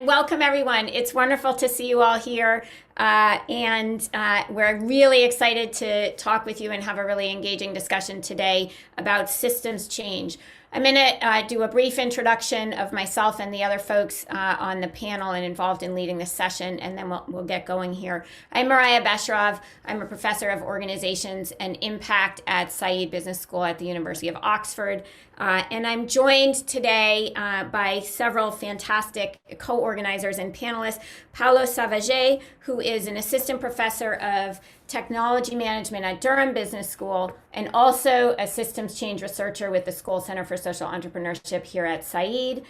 Welcome, everyone. It's wonderful to see you all here. We're really excited to talk with you and have a really engaging discussion today about systems change. I'm going to do a brief introduction of myself and the other folks on the panel and involved in leading this session, and then we'll get going here. I'm Mariah Besharov. I'm a professor of organizations and impact at Said Business School at the University of Oxford. And I'm joined today by several fantastic co-organizers and panelists. Paolo Savage, who is an assistant professor of technology management at Durham Business School and also a systems change researcher with the Skoll Center for Social Entrepreneurship here at Said.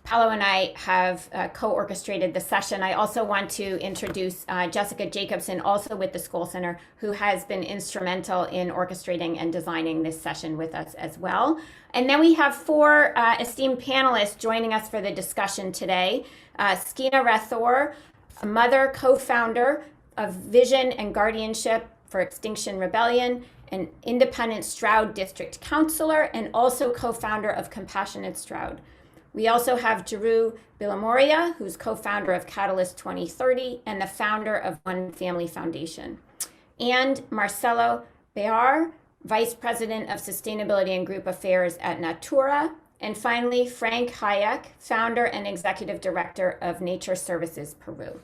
Paolo and I have co-orchestrated the session. I also want to introduce Jessica Jacobson, also with the Skoll Center, who has been instrumental in orchestrating and designing this session with us as well. And then we have four esteemed panelists joining us for the discussion today. Skina Rathore, a mother, co-founder of Vision and Guardianship for Extinction Rebellion, an independent Stroud District Councilor, and also co-founder of Compassionate Stroud. We also have Jeru Bilamoria, who's co-founder of Catalyst 2030 and the founder of One Family Foundation. And Marcelo Bear, Vice President of Sustainability and Group Affairs at Natura. And finally, Frank Hayek, founder and executive director of Nature Services Peru.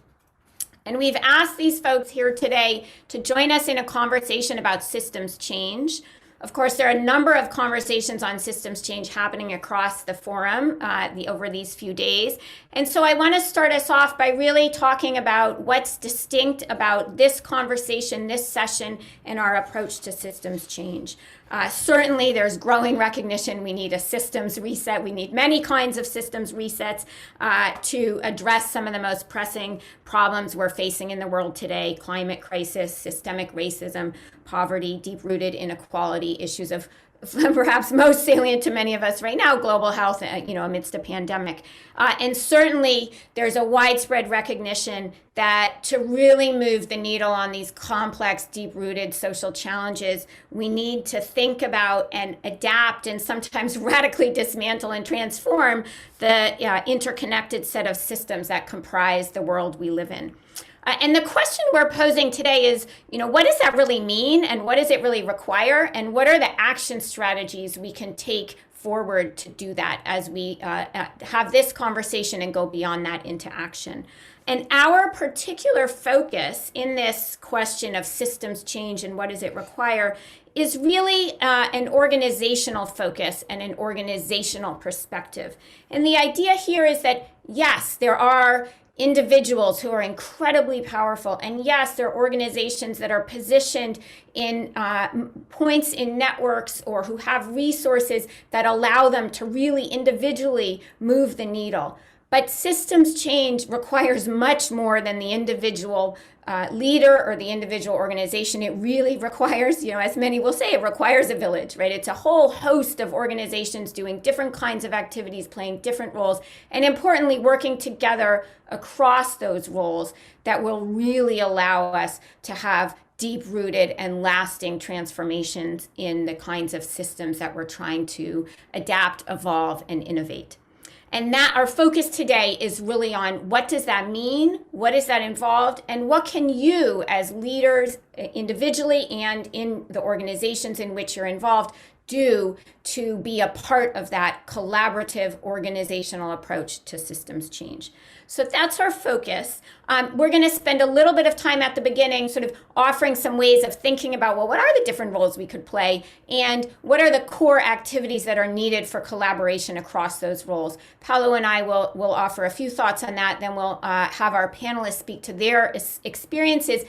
And we've asked these folks here today to join us in a conversation about systems change. Of course, there are a number of conversations on systems change happening across the forum over these few days. And so I want to start us off by really talking about what's distinct about this conversation, this session, and our approach to systems change. Certainly, there's growing recognition we need a systems reset. We need many kinds of systems resets to address some of the most pressing problems we're facing in the world today: climate crisis, systemic racism, poverty, deep-rooted inequality, issues of perhaps most salient to many of us right now, global health, amidst a pandemic. And certainly there's a widespread recognition that to really move the needle on these complex, deep-rooted social challenges, we need to think about and adapt and sometimes radically dismantle and transform the interconnected set of systems that comprise the world we live in. And the question we're posing today is, what does that really mean, and what does it really require, and what are the action strategies we can take forward to do that as we have this conversation and go beyond that into action. And our particular focus in this question of systems change and what does it require is really an organizational focus and an organizational perspective. And the idea here is that, yes, there are individuals who are incredibly powerful. And yes, there are organizations that are positioned in points in networks or who have resources that allow them to really individually move the needle. But systems change requires much more than the individual leader or the individual organization. It really requires, as many will say, it requires a village, right? It's a whole host of organizations doing different kinds of activities, playing different roles, and importantly, working together across those roles that will really allow us to have deep-rooted and lasting transformations in the kinds of systems that we're trying to adapt, evolve, and innovate. And that our focus today is really on what does that mean, what is that involved, and what can you as leaders individually and in the organizations in which you're involved do to be a part of that collaborative organizational approach to systems change. So that's our focus. We're going to spend a little bit of time at the beginning sort of offering some ways of thinking about, well, what are the different roles we could play and what are the core activities that are needed for collaboration across those roles. Paolo and I will offer a few thoughts on that. Then we'll have our panelists speak to their experiences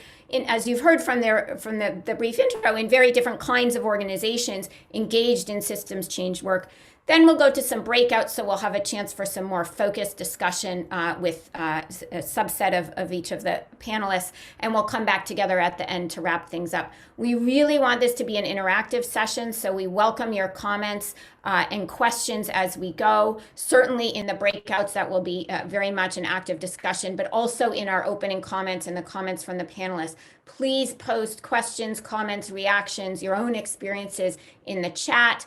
as you've heard from the brief intro, in very different kinds of organizations engaged in systems change work. Then we'll go to some breakouts, so we'll have a chance for some more focused discussion with a subset of each of the panelists, and we'll come back together at the end to wrap things up. We really want this to be an interactive session, so we welcome your comments and questions as we go. Certainly in the breakouts, that will be very much an active discussion, but also in our opening comments and the comments from the panelists. Please post questions, comments, reactions, your own experiences in the chat.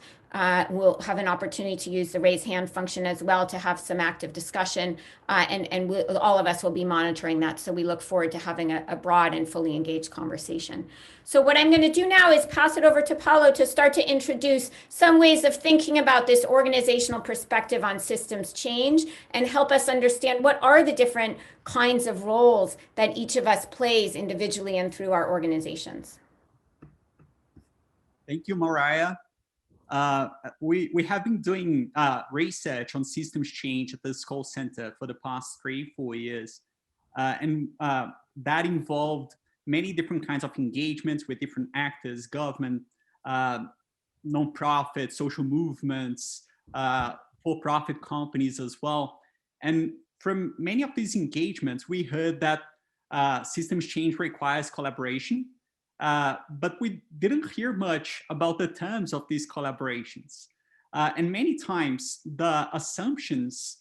we'll have an opportunity to use the raise hand function as well to have some active discussion, and all of us will be monitoring that. So we look forward to having a broad and fully engaged conversation. So what I'm going to do now is pass it over to Paulo to start to introduce some ways of thinking about this organizational perspective on systems change and help us understand what are the different kinds of roles that each of us plays individually and through our organizations. Thank you, Mariah. We have been doing research on systems change at the Skoll Center for the past 3-4 years. And that involved many different kinds of engagements with different actors, government, nonprofit, social movements, for-profit companies as well. And from many of these engagements, we heard that systems change requires collaboration. But we didn't hear much about the terms of these collaborations. And many times the assumptions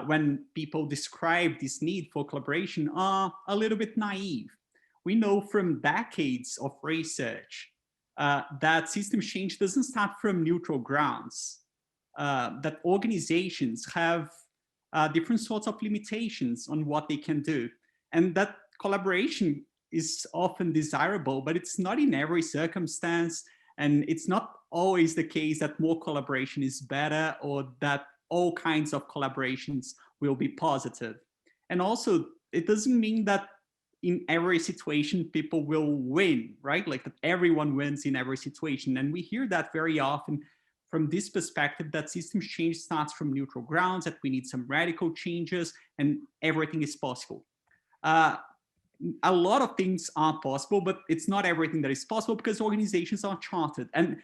when people describe this need for collaboration are a little bit naive. We know from decades of research that systems change doesn't start from neutral grounds, that organizations have different sorts of limitations on what they can do, and that collaboration is often desirable, but it's not in every circumstance. And it's not always the case that more collaboration is better or that all kinds of collaborations will be positive. And also, it doesn't mean that in every situation people will win, right? Like that everyone wins in every situation. And we hear that very often from this perspective, that systems change starts from neutral grounds, that we need some radical changes and everything is possible. A lot of things are possible, but it's not everything that is possible because organizations are chartered and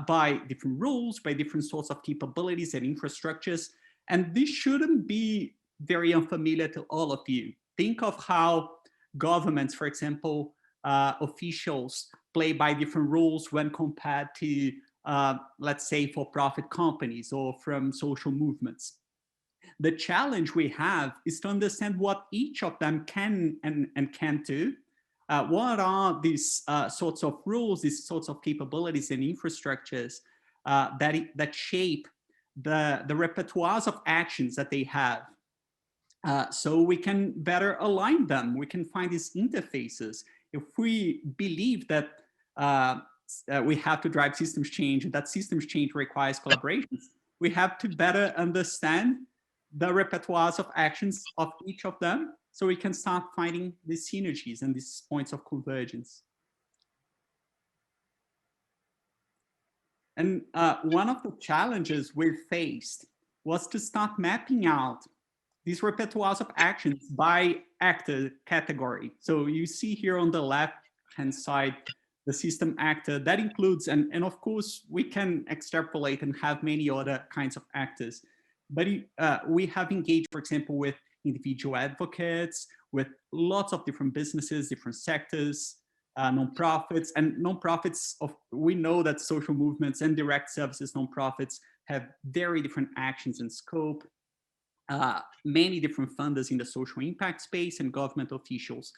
by different rules, by different sorts of capabilities and infrastructures. And this shouldn't be very unfamiliar to all of you. Think of how governments, for example, officials play by different rules when compared to, let's say, for-profit companies or from social movements. The challenge we have is to understand what each of them can and can't do. What are these sorts of rules, these sorts of capabilities and infrastructures that shape the repertoires of actions that they have, so we can better align them. We can find these interfaces. If we believe that we have to drive systems change, that systems change requires collaborations, we have to better understand the repertoires of actions of each of them, so we can start finding these synergies and these points of convergence. And one of the challenges we faced was to start mapping out these repertoires of actions by actor category. So you see here on the left-hand side, the system actor, that includes, and of course, we can extrapolate and have many other kinds of actors. But we have engaged, for example, with individual advocates, with lots of different businesses, different sectors, nonprofits. And nonprofits, we know that social movements and direct services nonprofits have very different actions and scope, many different funders in the social impact space and government officials.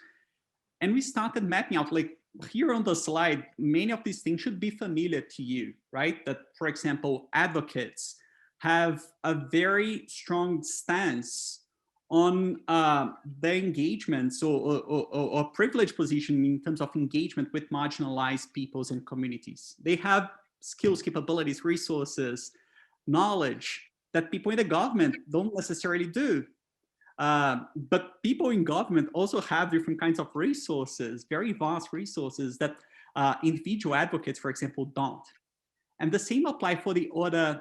And we started mapping out, like here on the slide, many of these things should be familiar to you, right? That, for example, advocates have a very strong stance on their engagements or privileged position in terms of engagement with marginalized peoples and communities. They have skills, capabilities, resources, knowledge that people in the government don't necessarily do. But people in government also have different kinds of resources, very vast resources that individual advocates, for example, don't. And the same apply for the other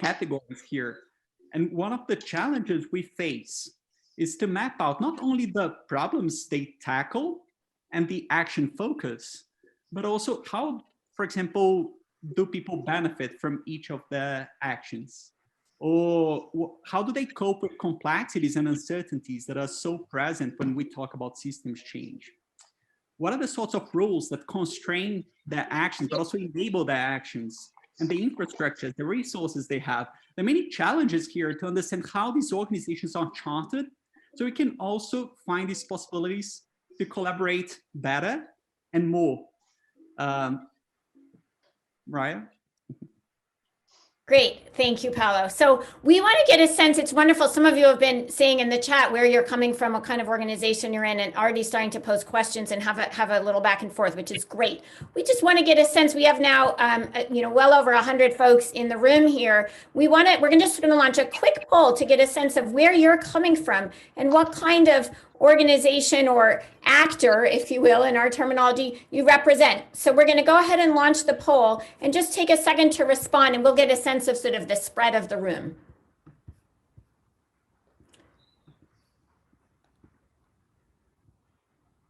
categories here. And one of the challenges we face is to map out not only the problems they tackle and the action focus, but also how, for example, do people benefit from each of the actions? Or how do they cope with complexities and uncertainties that are so present when we talk about systems change? What are the sorts of rules that constrain their actions, but also enable their actions? And the infrastructure, the resources they have. There are many challenges here to understand how these organizations are chartered, so we can also find these possibilities to collaborate better and more. Raya? Great. Thank you, Paolo. So we want to get a sense. It's wonderful. Some of you have been saying in the chat where you're coming from, what kind of organization you're in, and already starting to pose questions and have a little back and forth, which is great. We just want to get a sense. We have now, well over 100 folks in the room here. We're just going to launch a quick poll to get a sense of where you're coming from and what kind of organization or actor, if you will, in our terminology, you represent. So we're going to go ahead and launch the poll and just take a second to respond, and we'll get a sense of sort of the spread of the room.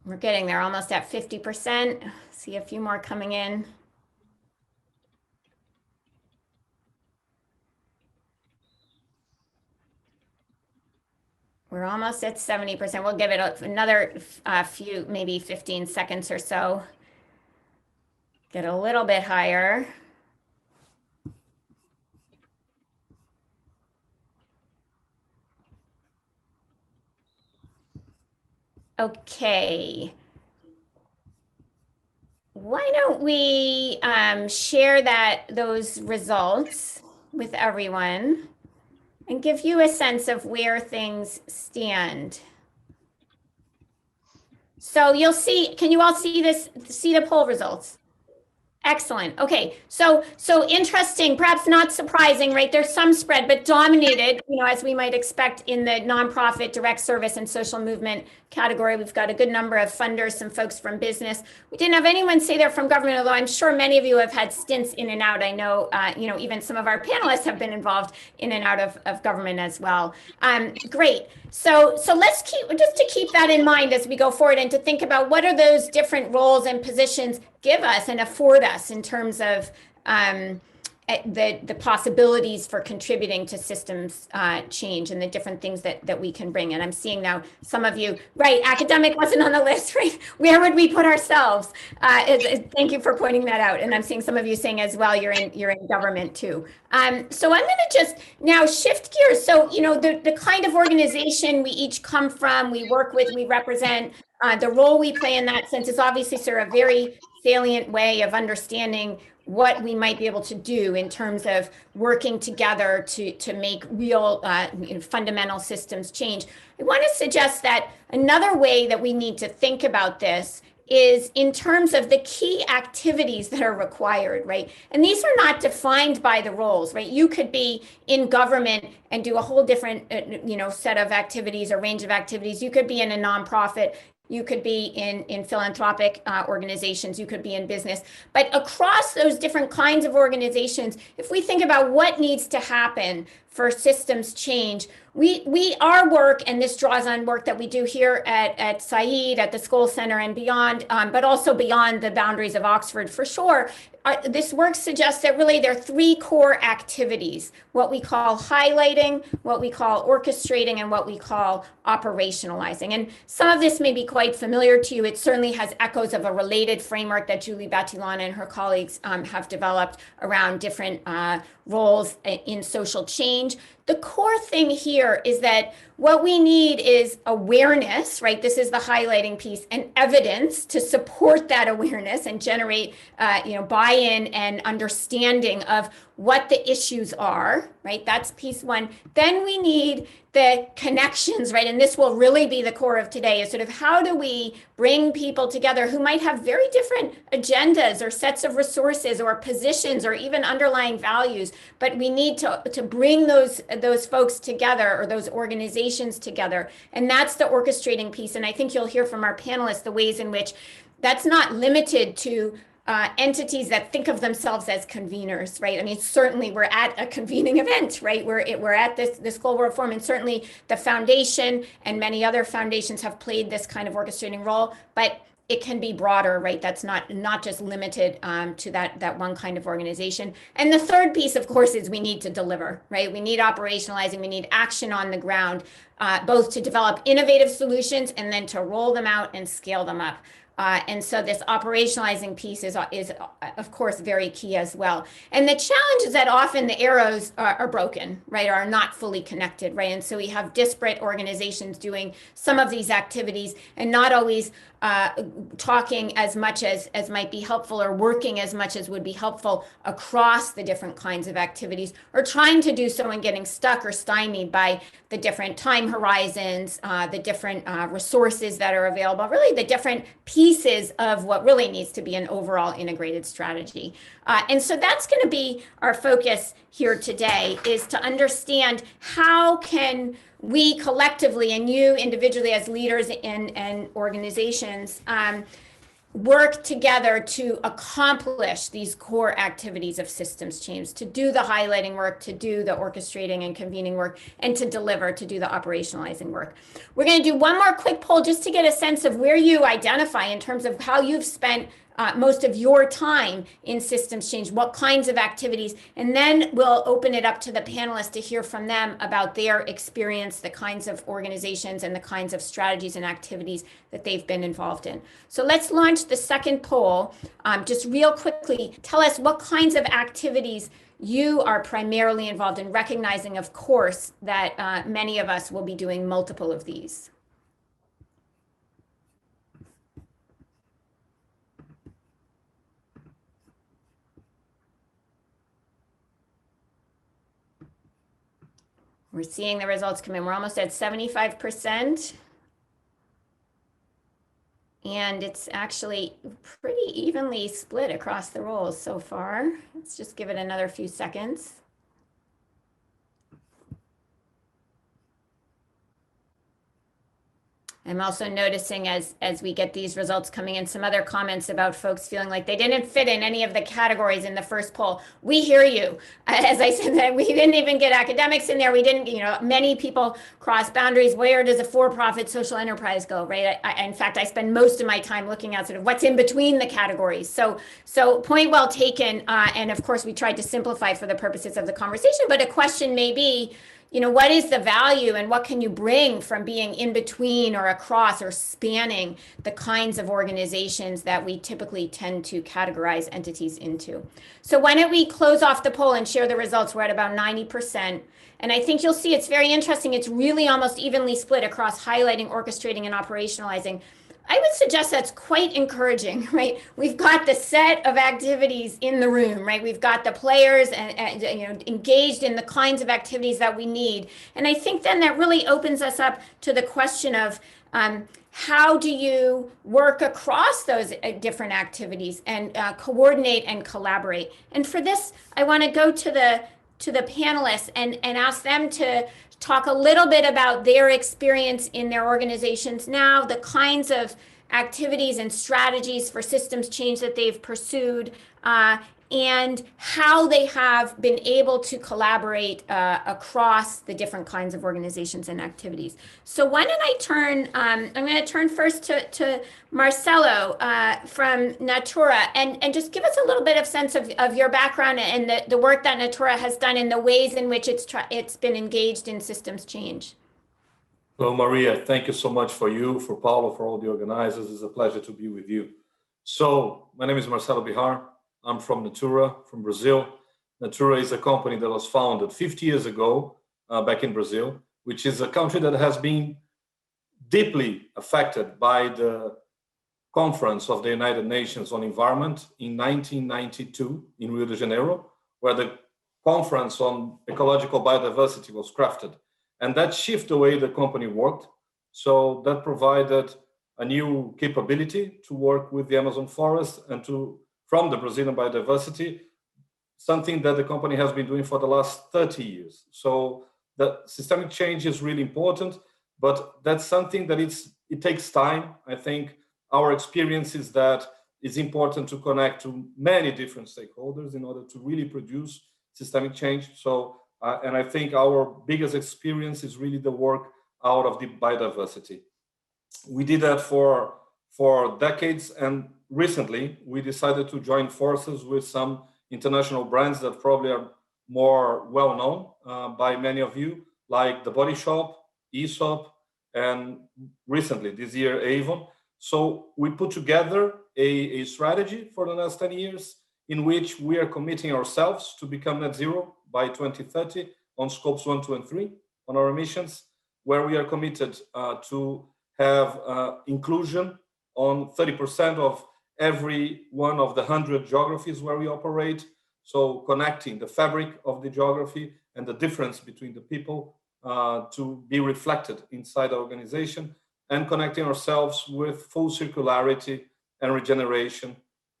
We're getting there, almost at 50%. See a few more coming in. We're almost at 70%. We'll give it another few, maybe 15 seconds or so. Get a little bit higher. Okay. Why don't we share those results with everyone and give you a sense of where things stand. So you'll see, can you all see the poll results? Excellent. Okay, so interesting, perhaps not surprising, right? There's some spread, but dominated, as we might expect in the nonprofit, direct service, and social movement category. We've got a good number of funders, some folks from business. We didn't have anyone say they're from government, although I'm sure many of you have had stints in and out. I know, even some of our panelists have been involved in and out of government as well. Great. So let's keep that in mind as we go forward, and to think about what are those different roles and positions give us and afford us in terms of the possibilities for contributing to systems change and the different things that we can bring. And I'm seeing now some of you, right, academic wasn't on the list, right? Where would we put ourselves? Thank you for pointing that out. And I'm seeing some of you saying as well, you're in government too. So I'm going to just now shift gears. So, the kind of organization we each come from, we work with, we represent, the role we play in that sense is obviously sort of a very salient way of understanding what we might be able to do in terms of working together to make real fundamental systems change. I want to suggest that another way that we need to think about this is in terms of the key activities that are required, right? And these are not defined by the roles, right? You could be in government and do a whole different, set of activities or range of activities. You could be in a nonprofit. You could be in philanthropic organizations, you could be in business. But across those different kinds of organizations, if we think about what needs to happen for systems change, our work, and this draws on work that we do here at Said, at the Skoll Center and beyond, but also beyond the boundaries of Oxford for sure, this work suggests that really there are three core activities, what we call highlighting, what we call orchestrating, and what we call operationalizing. And some of this may be quite familiar to you. It certainly has echoes of a related framework that Julie Battilon and her colleagues have developed around different roles in social change. The core thing here is that what we need is awareness, right? This is the highlighting piece, and evidence to support that awareness and generate, buy-in and understanding of what the issues are, right? That's piece one. Then we need the connections, right? And this will really be the core of today, is sort of how do we bring people together who might have very different agendas or sets of resources or positions or even underlying values, but we need to bring those folks together, or those organizations together. And that's the orchestrating piece. And I think you'll hear from our panelists the ways in which that's not limited to entities that think of themselves as conveners, right? I mean, certainly we're at a convening event, right? We're at this Global World Forum, and certainly the foundation and many other foundations have played this kind of orchestrating role, but it can be broader, right? That's not just limited to that one kind of organization. And the third piece, of course, is we need to deliver, right? We need operationalizing, we need action on the ground, both to develop innovative solutions and then to roll them out and scale them up. And so this operationalizing piece is of course very key as well. And the challenge is that often the arrows are broken, right, or are not fully connected, right? And so we have disparate organizations doing some of these activities and not always talking as much as might be helpful, or working as much as would be helpful across the different kinds of activities, or trying to do so and getting stuck or stymied by the different time horizons, the different resources that are available, really the different pieces of what really needs to be an overall integrated strategy. And so that's going to be our focus here today, is to understand how can we collectively, and you individually as leaders and organizations, work together to accomplish these core activities of systems change, to do the highlighting work, to do the orchestrating and convening work, and to deliver, to do the operationalizing work. We're going to do one more quick poll just to get a sense of where you identify in terms of how you've spent most of your time in systems change, what kinds of activities, and then we'll open it up to the panelists to hear from them about their experience, the kinds of organizations and the kinds of strategies and activities that they've been involved in. So let's launch the second poll. Just real quickly, tell us what kinds of activities you are primarily involved in, recognizing, of course, that many of us will be doing multiple of these. We're seeing the results come in. We're almost at 75%. And it's actually pretty evenly split across the roles so far. Let's just give it another few seconds. I'm also noticing as we get these results coming in, some other comments about folks feeling like they didn't fit in any of the categories in the first poll. We hear you. As I said, that we didn't even get academics in there. We didn't, many people cross boundaries. Where does a for-profit social enterprise go, right? In fact, I spend most of my time looking at sort of what's in between the categories. So point well taken. And of course, we tried to simplify for the purposes of the conversation, but a question may be, what is the value and what can you bring from being in between or across or spanning the kinds of organizations that we typically tend to categorize entities into? So why don't we close off the poll and share the results? We're at about 90%. And I think you'll see it's very interesting. It's really almost evenly split across highlighting, orchestrating, and operationalizing. I would suggest that's quite encouraging, right? We've got the set of activities in the room, right? We've got the players and engaged in the kinds of activities that we need. And I think then that really opens us up to the question of how do you work across those different activities and coordinate and collaborate? And for this, I want to go to the panelists and ask them to talk a little bit about their experience in their organizations now, the kinds of activities and strategies for systems change that they've pursued, and how they have been able to collaborate across the different kinds of organizations and activities. So why don't I turn, I'm going to turn first to Marcelo from Natura, and just give us a little bit of sense of your background and the work that Natura has done and the ways in which it's been engaged in systems change. Well, Maria, thank you so much for Paulo, for all the organizers. It's a pleasure to be with you. So my name is Marcelo Bihar. I'm from Natura, from Brazil. Natura is a company that was founded 50 years ago back in Brazil, which is a country that has been deeply affected by the Conference of the United Nations on Environment in 1992 in Rio de Janeiro, where the Conference on Ecological Biodiversity was crafted. And that shifted the way the company worked. So that provided a new capability to work with the Amazon forest and from the Brazilian biodiversity, something that the company has been doing for the last 30 years. So the systemic change is really important, but that's something that it takes time. I think our experience is that it's important to connect to many different stakeholders in order to really produce systemic change. So, and I think our biggest experience is really the work out of the biodiversity. We did that for decades, and recently we decided to join forces with some international brands that probably are more well known by many of you, like The Body Shop, Aesop, and recently this year Avon. So we put together a strategy for the next 10 years in which we are committing ourselves to become net zero by 2030 on scopes 1, 2, and 3 on our emissions, where we are committed to have inclusion on 30% of every one of the 100 geographies where we operate. So connecting the fabric of the geography and the difference between the people to be reflected inside the organization, and connecting ourselves with full circularity and regeneration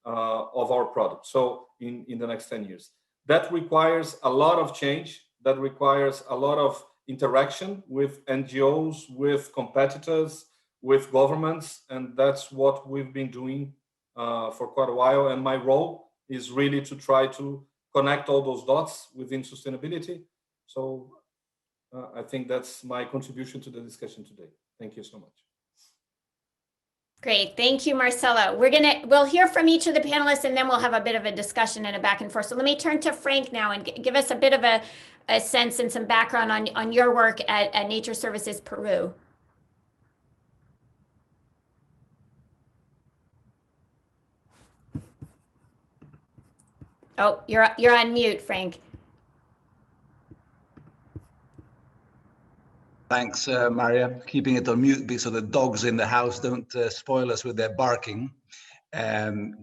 of our product. So in the next 10 years, that requires a lot of change, that requires a lot of interaction with NGOs, with competitors, with governments, and that's what we've been doing for quite a while. And my role is really to try to connect all those dots within sustainability. So I think that's my contribution to the discussion today. Thank you so much. Great, thank you, Marcelo. We'll hear from each of the panelists, and then we'll have a bit of a discussion and a back and forth. So let me turn to Frank now and give us a bit of a sense and some background on your work at Nature Services Peru. Oh, you're on mute, Frank. Thanks, Maria. Keeping it on mute so the dogs in the house don't spoil us with their barking.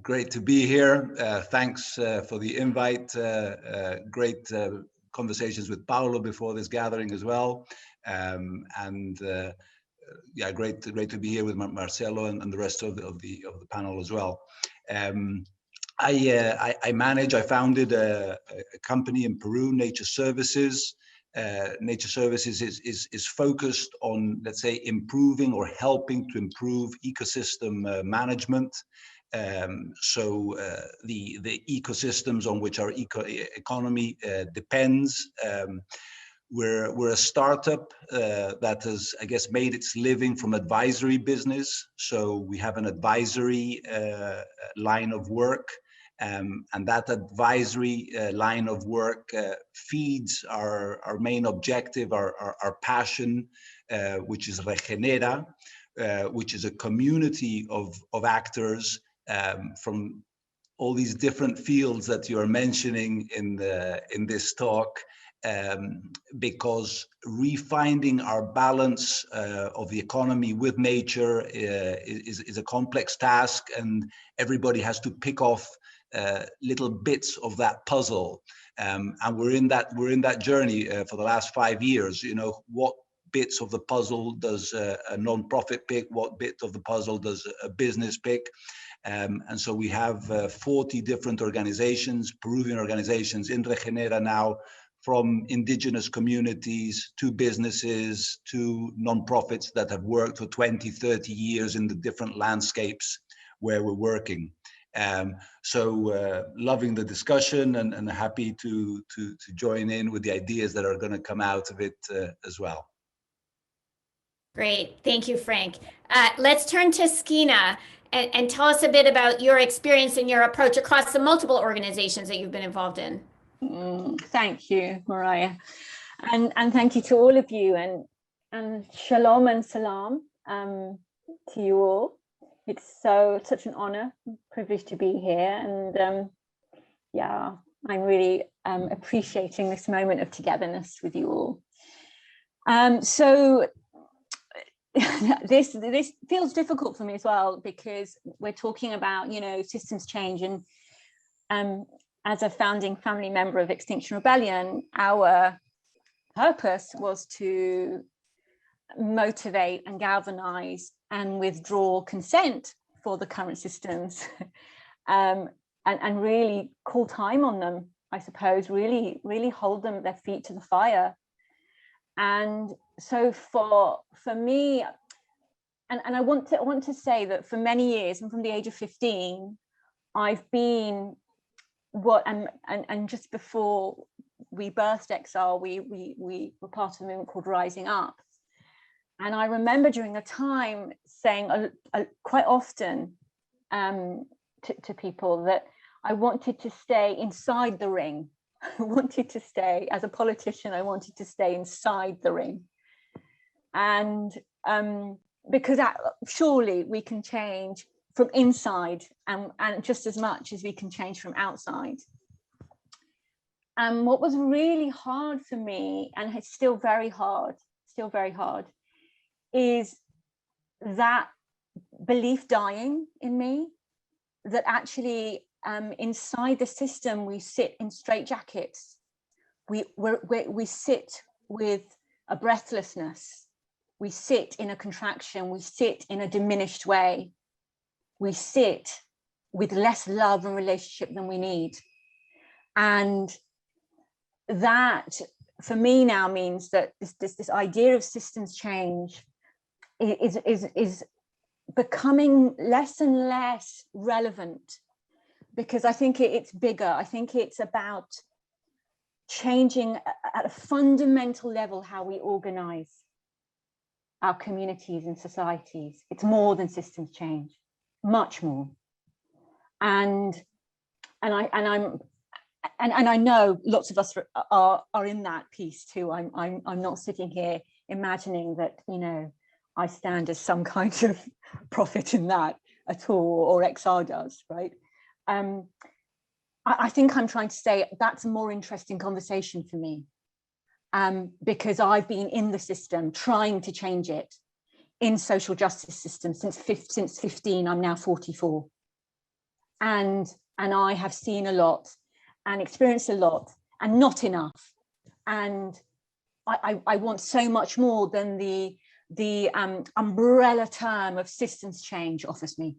Great to be here. Thanks for the invite. Great conversations with Paolo before this gathering as well. Yeah, great to be here with Marcelo and the rest of the panel as well. I founded a company in Peru, Nature Services. Nature Services is focused on, let's say, improving or helping to improve ecosystem management. So the ecosystems on which our economy depends. We're a startup that has, I guess, made its living from advisory business. So we have an advisory line of work. And that advisory line of work feeds our main objective, our passion, which is Regenera, which is a community of actors from all these different fields that you are mentioning in this talk, because refinding our balance of the economy with nature is a complex task, and everybody has to pick off little bits of that puzzle, and we're in that journey for the last 5 years. You know, what bits of the puzzle does a non-profit pick? What bit of the puzzle does a business pick? And so we have 40 different organizations, Peruvian organizations in Regenera now, from indigenous communities to businesses to non-profits that have worked for 20, 30 years in the different landscapes where we're working. So loving the discussion and happy to join in with the ideas that are going to come out of it as well. Great, thank you, Frank. Let's turn to Skina and tell us a bit about your experience and your approach across the multiple organizations that you've been involved in. Thank you, Mariah, and thank you to all of you, and shalom and salam to you all. It's such an honor, privilege to be here, and yeah, I'm really appreciating this moment of togetherness with you all. So this feels difficult for me as well, because we're talking about, you know, systems change, and as a founding family member of Extinction Rebellion, our purpose was to motivate and galvanize and withdraw consent for the current systems, and really call time on them, I suppose, really hold them, their feet to the fire. And so for me, and I want to say that for many years, and from the age of 15, I've been and just before we birthed Exile, we were part of a movement called Rising Up. And I remember during a time saying quite often to people that I wanted to stay inside the ring. I wanted to stay, as a politician, I wanted to stay inside the ring. And because surely we can change from inside and just as much as we can change from outside. And what was really hard for me, and it's still very hard, is that belief dying in me, that actually inside the system we sit in straitjackets. We sit with a breathlessness. We sit in a contraction. We sit in a diminished way. We sit with less love and relationship than we need. And that, for me now, means that this idea of systems change is becoming less and less relevant, because I think it's bigger. I think it's about changing at a fundamental level how we organize our communities and societies. It's more than systems change, much more. And I know lots of us are in that piece too. I'm not sitting here imagining that, you know, I stand as some kind of prophet in that at all, or XR does, right? I think I'm trying to say that's a more interesting conversation for me, because I've been in the system trying to change it in social justice systems since 15. I'm now 44, and I have seen a lot and experienced a lot, and not enough. And I want so much more than the umbrella term of systems change offers me.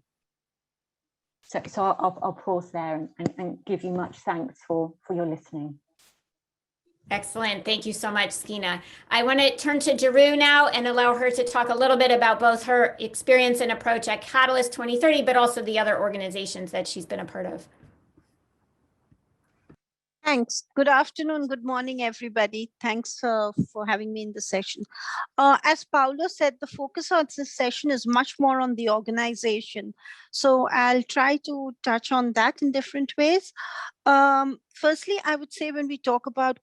So I'll pause there and give you much thanks for your listening. Excellent. Thank you so much, Skeena. I want to turn to Jeru now and allow her to talk a little bit about both her experience and approach at Catalyst 2030, but also the other organizations that she's been a part of. Thanks. Good afternoon. Good morning, everybody. Thanks for having me in the session. As Paolo said, the focus of this session is much more on the organization. So I'll try to touch on that in different ways. Firstly, I would say when we talk about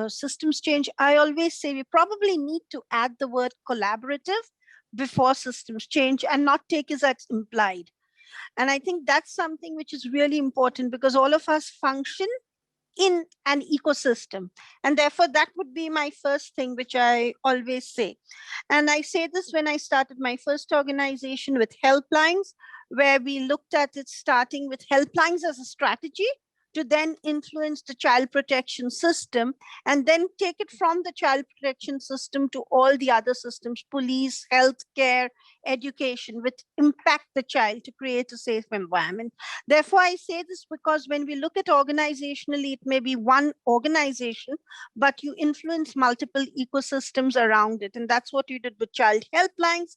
systems change, I always say we probably need to add the word collaborative before systems change and not take it as implied. And I think that's something which is really important, because all of us function in an ecosystem. And therefore, that would be my first thing, which I always say. And I say this when I started my first organization with helplines, where we looked at it starting with helplines as a strategy to then influence the child protection system, and then take it from the child protection system to all the other systems, police, healthcare, education, which impact the child to create a safe environment. Therefore, I say this because when we look at organizationally, it may be one organization, but you influence multiple ecosystems around it. And that's what you did with child helplines.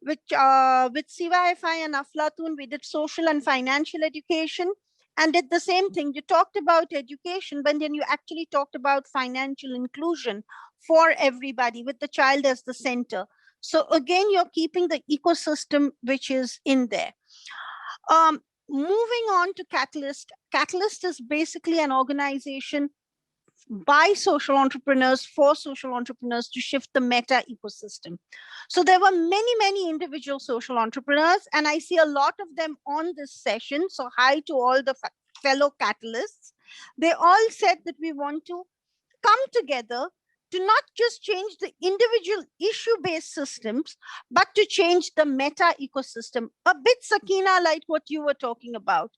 With CYFI and Aflatun, we did social and financial education, and did the same thing. You talked about education, but then you actually talked about financial inclusion for everybody, with the child as the center. So again, you're keeping the ecosystem which is in there. Moving on to Catalyst. Catalyst is basically an organization by social entrepreneurs for social entrepreneurs to shift the meta ecosystem. So there were many individual social entrepreneurs, and I see a lot of them on this session. So hi to all the fellow catalysts. They all said that we want to come together to not just change the individual issue-based systems, but to change the meta ecosystem. A bit, Sakina, like what you were talking about.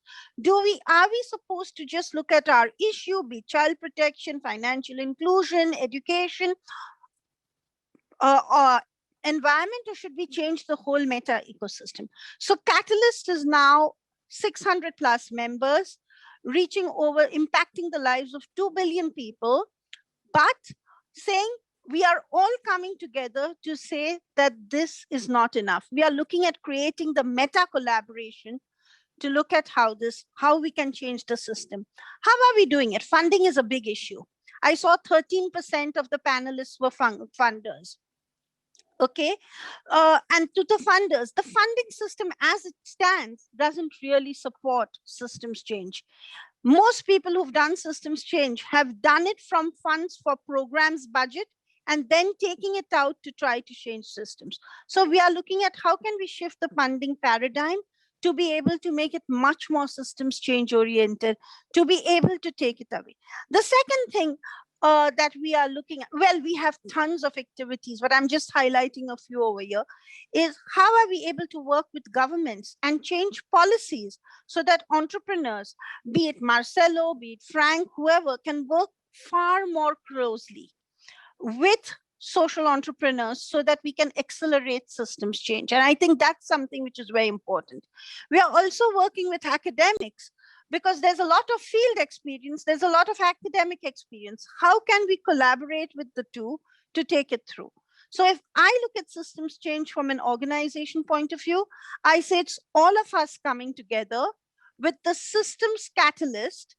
Are we supposed to just look at our issue, be child protection, financial inclusion, education, or environment, or should we change the whole meta ecosystem? So Catalyst is now 600 plus members, reaching over, impacting the lives of 2 billion people, but saying we are all coming together to say that this is not enough. We are looking at creating the meta collaboration to look at how we can change the system. How are we doing it? Funding is a big issue. I saw 13% of the panelists were funders. Okay, and to the funders, the funding system as it stands doesn't really support systems change. Most people who've done systems change have done it from funds for programs budget and then taking it out to try to change systems. So we are looking at how can we shift the funding paradigm to be able to make it much more systems change oriented, to be able to take it away. The second thing that we are looking at, well, we have tons of activities, but I'm just highlighting a few over here, is how are we able to work with governments and change policies so that entrepreneurs, be it Marcelo, be it Frank, whoever, can work far more closely with social entrepreneurs so that we can accelerate systems change. And I think that's something which is very important. We are also working with academics because there's a lot of field experience, there's a lot of academic experience. How can we collaborate with the two to take it through? So if I look at systems change from an organization point of view, I say it's all of us coming together with the systems catalyst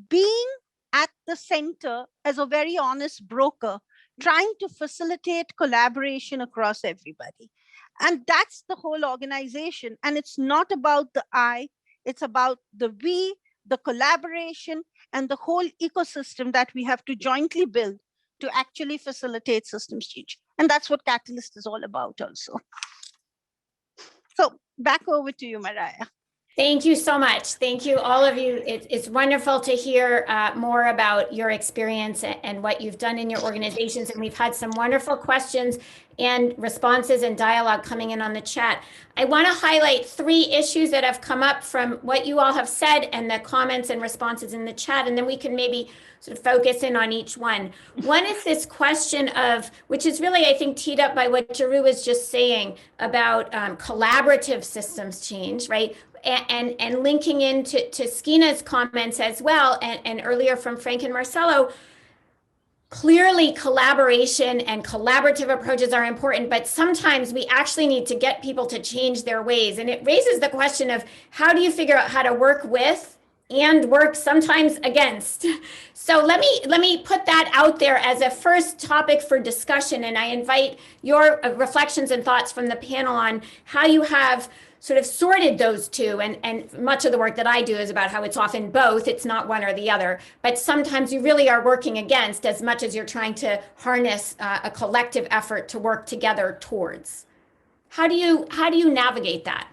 being at the center as a very honest broker, trying to facilitate collaboration across everybody. And that's the whole organization. And it's not about the I, it's about the we, the collaboration, and the whole ecosystem that we have to jointly build to actually facilitate systems change. And that's what Catalyst is all about also. So back over to you, Mariah. Thank you so much. Thank you, all of you. It's wonderful to hear more about your experience and what you've done in your organizations. And we've had some wonderful questions and responses and dialogue coming in on the chat. I want to highlight 3 issues that have come up from what you all have said and the comments and responses in the chat, and then we can maybe sort of focus in on each one. One is this question of, which is really, I think, teed up by what Jeru was just saying about collaborative systems change, right? And linking into Skina's comments as well, and earlier from Frank and Marcelo, clearly collaboration and collaborative approaches are important, but sometimes we actually need to get people to change their ways. And it raises the question of how do you figure out how to work with and work sometimes against? So let me put that out there as a first topic for discussion, and I invite your reflections and thoughts from the panel on how you have sort of sorted those two, and much of the work that I do is about how it's often both, it's not one or the other, but sometimes you really are working against as much as you're trying to harness a collective effort to work together towards. How do you navigate that?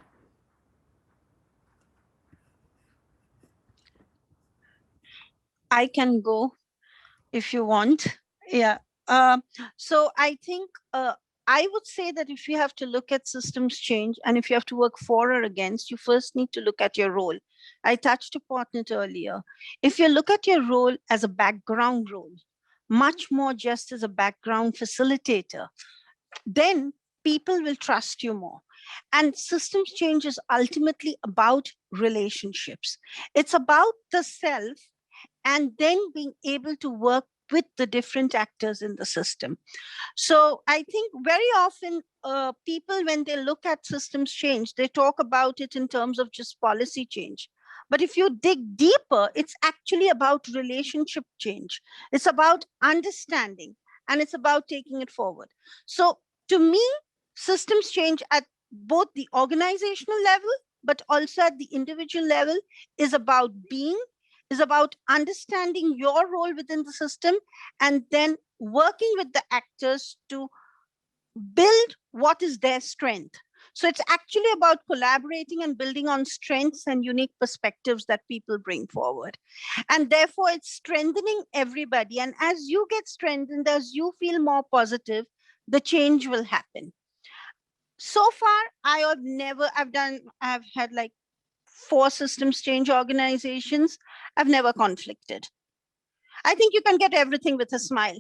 I can go if you want. Yeah. So I think I would say that if you have to look at systems change and if you have to work for or against, you first need to look at your role. I touched upon it earlier. If you look at your role as a background role, much more just as a background facilitator, then people will trust you more. And systems change is ultimately about relationships. It's about the self and then being able to work with the different actors in the system. So I think very often people, when they look at systems change, they talk about it in terms of just policy change. But if you dig deeper, it's actually about relationship change. It's about understanding, and it's about taking it forward. So to me, systems change at both the organizational level, but also at the individual level is about being, is about understanding your role within the system and then working with the actors to build what is their strength. So it's actually about collaborating and building on strengths and unique perspectives that people bring forward. And therefore it's strengthening everybody. And as you get strengthened, as you feel more positive, the change will happen. So far, I've had like 4 systems change organizations. I've never conflicted. I think you can get everything with a smile.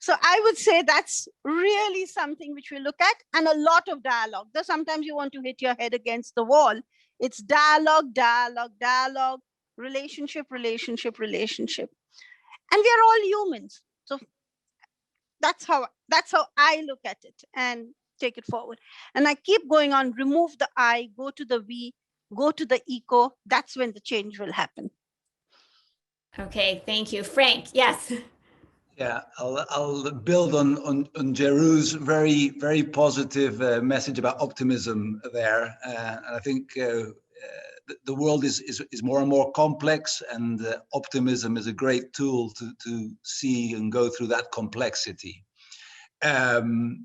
So I would say that's really something which we look at, and a lot of dialogue. Though sometimes you want to hit your head against the wall. It's dialogue, dialogue, dialogue, relationship, relationship, relationship. And we are all humans. So that's how I look at it and take it forward. And I keep going on, remove the I, go to the we, go to the eco. That's when the change will happen. Okay, thank you. Frank, yes. Yeah, I'll build on Jeru's very, very positive message about optimism there. And I think the world is more and more complex, and optimism is a great tool to see and go through that complexity. The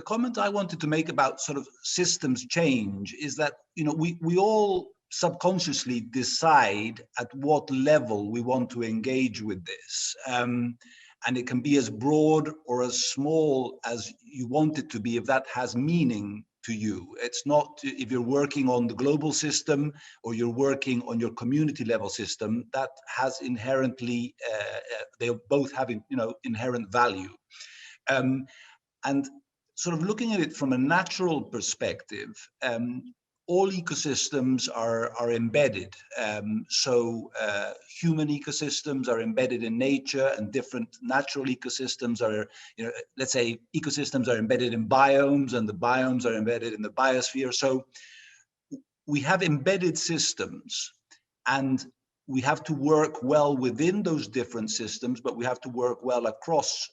comment I wanted to make about sort of systems change is that, you know, we all subconsciously decide at what level we want to engage with this. And it can be as broad or as small as you want it to be, if that has meaning to you. It's not if you're working on the global system or you're working on your community level system, that has inherently, they both have, you know, inherent value. And sort of looking at it from a natural perspective, all ecosystems are embedded. Human ecosystems are embedded in nature, and different natural ecosystems are, you know, let's say ecosystems are embedded in biomes, and the biomes are embedded in the biosphere. So we have embedded systems, and we have to work well within those different systems, but we have to work well across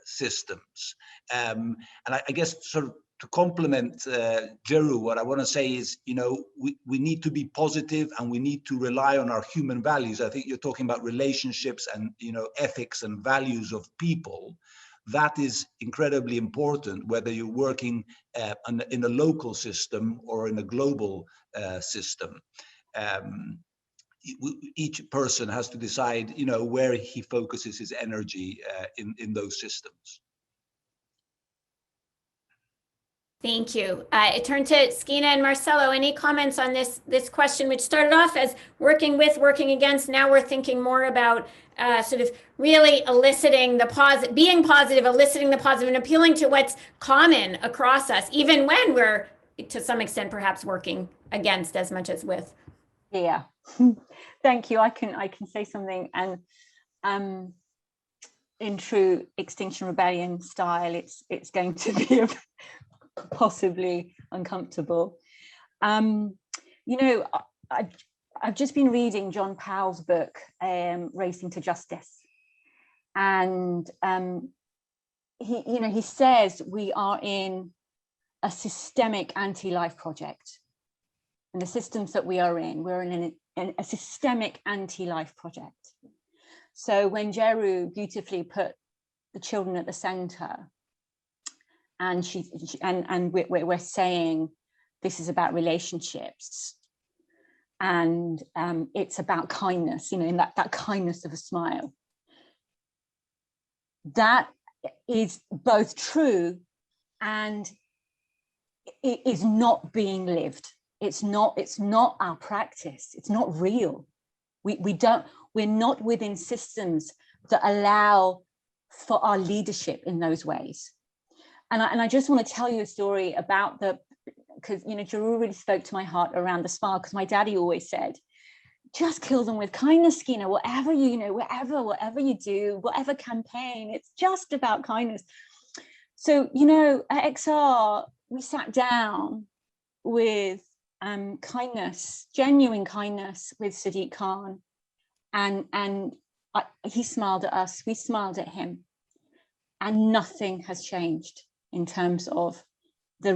systems. And I guess sort of to complement Jeru, what I want to say is, you know, we need to be positive, and we need to rely on our human values. I think you're talking about relationships and, you know, ethics and values of people. That is incredibly important, whether you're working in a local system or in a global system. Each person has to decide, you know, where he focuses his energy in those systems. Thank you. I turn to Skina and Marcelo. Any comments on this question, which started off as working with, working against? Now we're thinking more about sort of really eliciting the positive, being positive, eliciting the positive, and appealing to what's common across us, even when we're, to some extent, perhaps working against as much as with. Yeah, thank you. I can say something, and in true Extinction Rebellion style, it's going to be possibly uncomfortable. You know, I've just been reading John Powell's book, Racing to Justice, and he says we are in a systemic anti-life project. And the systems that we are in, we're in a systemic anti-life project. So when Jeru beautifully put the children at the center, and we're saying this is about relationships, and it's about kindness, you know, in that kindness of a smile. That is both true, and it is not being lived. It's not our practice. It's not real. We're not within systems that allow for our leadership in those ways. And I just want to tell you a story about because, you know, Jeru really spoke to my heart around the smile, because my daddy always said, just kill them with kindness, Skina, whatever whatever you do, whatever campaign, it's just about kindness. So, you know, at XR, we sat down with kindness, genuine kindness, with Sadiq Khan, and he smiled at us, we smiled at him, and nothing has changed in terms of the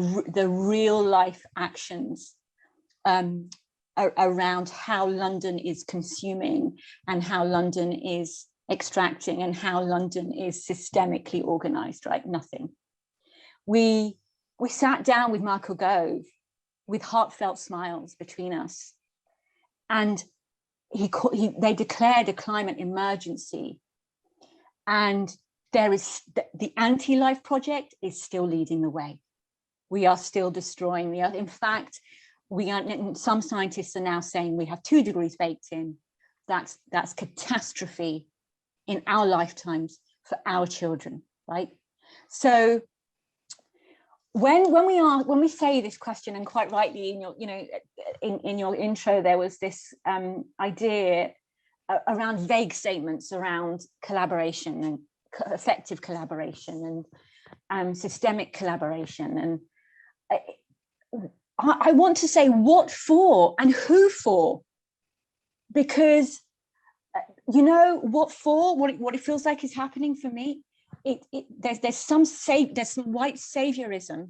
real life actions around how London is consuming, and how London is extracting, and how London is systemically organized, right? Nothing. We sat down with Michael Gove with heartfelt smiles between us, and they declared a climate emergency, and there is the anti-life project is still leading the way. We are still destroying the earth. In fact, some scientists are now saying we have 2 degrees baked in. That's catastrophe in our lifetimes for our children, right? So when we say this question, and quite rightly in your, you know, in your intro, there was this idea around vague statements around collaboration and effective collaboration and systemic collaboration, and I want to say what for and who for, because you know what for, what it feels like is happening for me. There's some white saviorism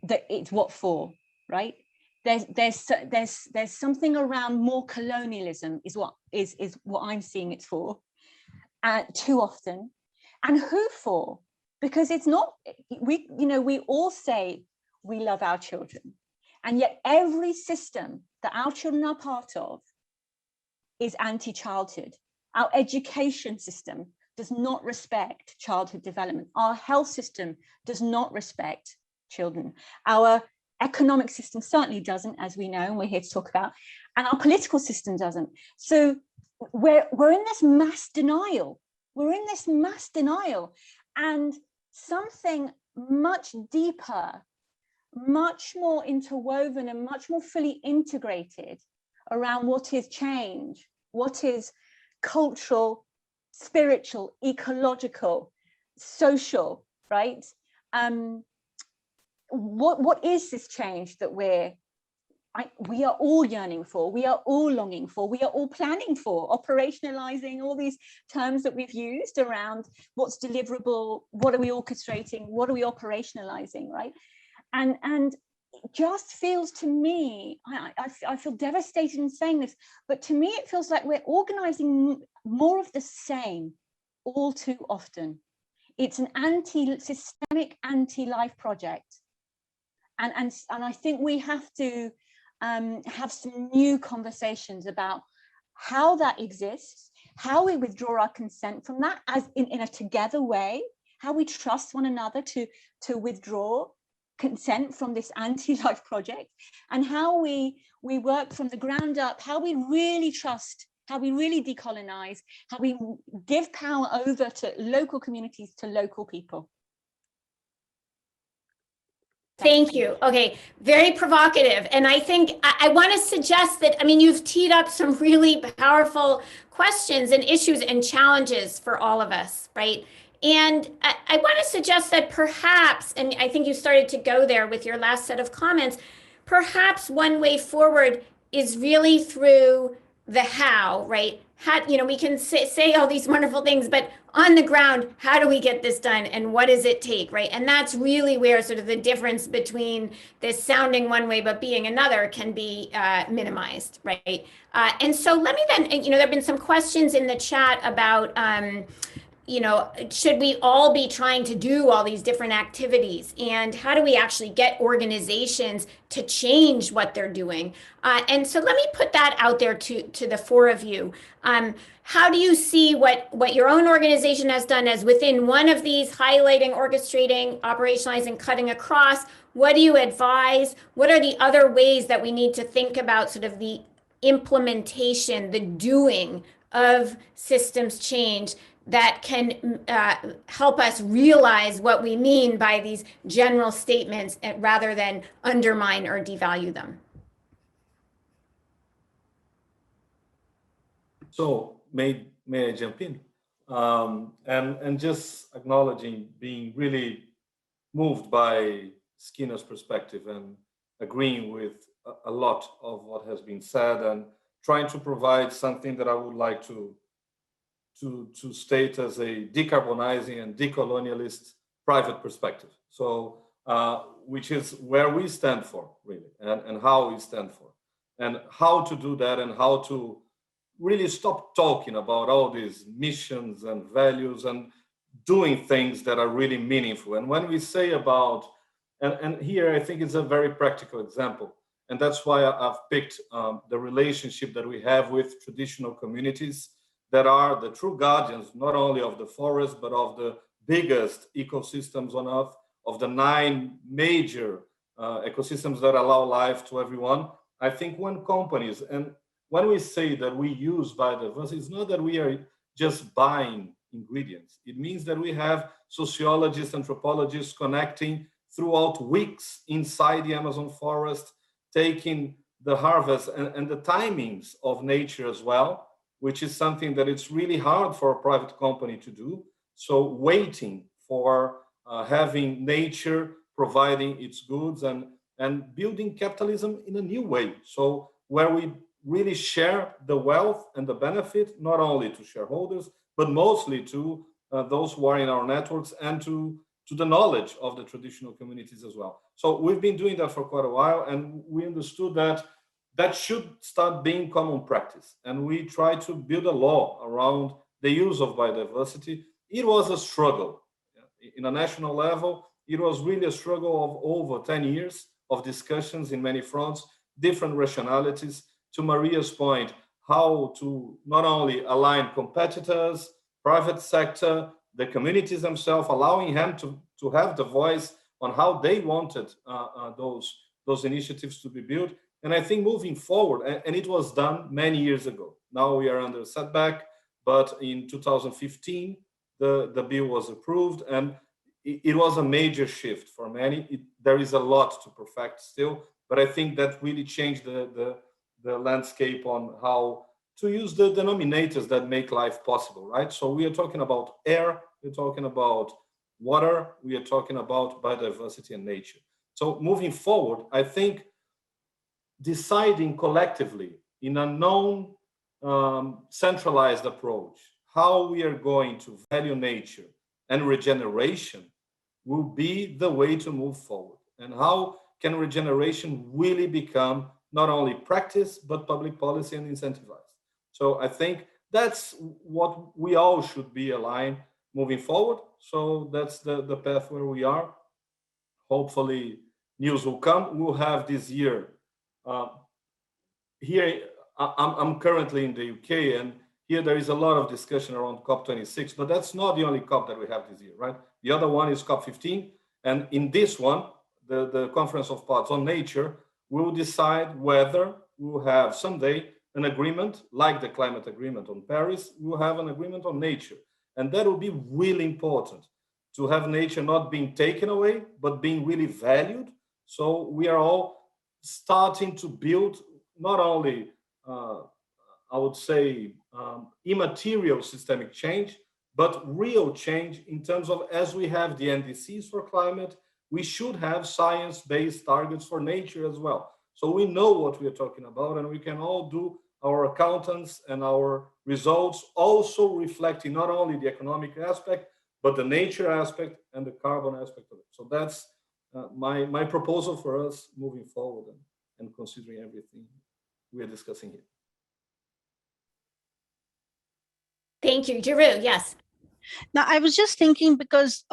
that it's what for, right? There's something around more colonialism is what I'm seeing it's for, too often, And who for? Because it's not, we all say we love our children, and yet every system that our children are part of is anti-childhood. Our education system does not respect childhood development. Our health system does not respect children. Our economic system certainly doesn't, as we know, and we're here to talk about, and our political system doesn't. So we're in this mass denial. We're in this mass denial, and something much deeper, much more interwoven and much more fully integrated around what is change, what is cultural, spiritual, ecological, social, right? What is this change that we are all yearning for, we are all longing for, we are all planning for, operationalizing all these terms that we've used around what's deliverable, what are we orchestrating, what are we operationalizing, right? And it just feels to me, I feel devastated in saying this, but to me it feels like we're organizing more of the same all too often. It's an systemic anti-life project. And I think we have to have some new conversations about how that exists, how we withdraw our consent from that as in a together way, how we trust one another to withdraw consent from this anti-life project, and how we work from the ground up, how we really trust, how we really decolonize, how we give power over to local communities, to local people. Thank you. Okay, very provocative. And I think I want to suggest that, I mean, you've teed up some really powerful questions and issues and challenges for all of us, right? And I want to suggest that perhaps, and I think you started to go there with your last set of comments, perhaps one way forward is really through the how, right? How, we can say all these wonderful things, but on the ground, how do we get this done and what does it take, right? And that's really where sort of the difference between this sounding one way but being another can be minimized, right? And so let me then, there have been some questions in the chat about, should we all be trying to do all these different activities? And how do we actually get organizations to change what they're doing? And so let me put that out there to the four of you. How do you see what your own organization has done as within one of these, highlighting, orchestrating, operationalizing, cutting across? What do you advise? What are the other ways that we need to think about sort of the implementation, the doing of systems change that can help us realize what we mean by these general statements rather than undermine or devalue them? So may I jump in? And just acknowledging being really moved by Skinner's perspective and agreeing with a lot of what has been said, and trying to provide something that I would like to state as a decarbonizing and decolonialist private perspective. So, which is where we stand for, really, and how we stand for, and how to do that, and how to really stop talking about all these missions and values and doing things that are really meaningful. And when we say about, and here I think it's a very practical example, and that's why I've picked the relationship that we have with traditional communities that are the true guardians, not only of the forest, but of the biggest ecosystems on Earth, of the 9 major ecosystems that allow life to everyone. I think when companies, and when we say that we use biodiversity, it's not that we are just buying ingredients. It means that we have sociologists, anthropologists connecting throughout weeks inside the Amazon forest, taking the harvest and the timings of nature as well, which is something that it's really hard for a private company to do. So waiting for having nature providing its goods and building capitalism in a new way. So where we really share the wealth and the benefit, not only to shareholders, but mostly to those who are in our networks and to the knowledge of the traditional communities as well. So we've been doing that for quite a while, and we understood that should start being common practice. And we try to build a law around the use of biodiversity it was a struggle. In a national level, it was really a struggle of over 10 years of discussions in many fronts, different rationalities. To Maria's point, how to not only align competitors, private sector, the communities themselves, allowing them to have the voice on how they wanted those initiatives to be built. And I think moving forward, and it was done many years ago. Now we are under a setback, but in 2015, the bill was approved, and it was a major shift for many. There is a lot to perfect still, but I think that really changed the landscape on how to use the denominators that make life possible, right? So we are talking about air, we're talking about water, we are talking about biodiversity and nature. So moving forward, I think deciding collectively in a known centralized approach how we are going to value nature and regeneration will be the way to move forward. And how can regeneration really become not only practice, but public policy and incentivized? So I think that's what we all should be aligned moving forward. So that's the path where we are. Hopefully news will come. We'll have this year. Here, I'm currently in the UK, and here there is a lot of discussion around COP26, but that's not the only COP that we have this year, right? The other one is COP15. And in this one, the Conference of Parties on Nature will decide whether we'll have someday an agreement, like the climate agreement on Paris, we'll have an agreement on nature. And that will be really important to have nature not being taken away, but being really valued. So we are all starting to build not only, I would say, immaterial systemic change, but real change in terms of, as we have the NDCs for climate, we should have science-based targets for nature as well. So we know what we are talking about, and we can all do our accountants and our results also reflecting not only the economic aspect, but the nature aspect and the carbon aspect of it. So that's my proposal for us moving forward and considering everything we are discussing here. Thank you, Jeroen. Yes. Now, I was just thinking because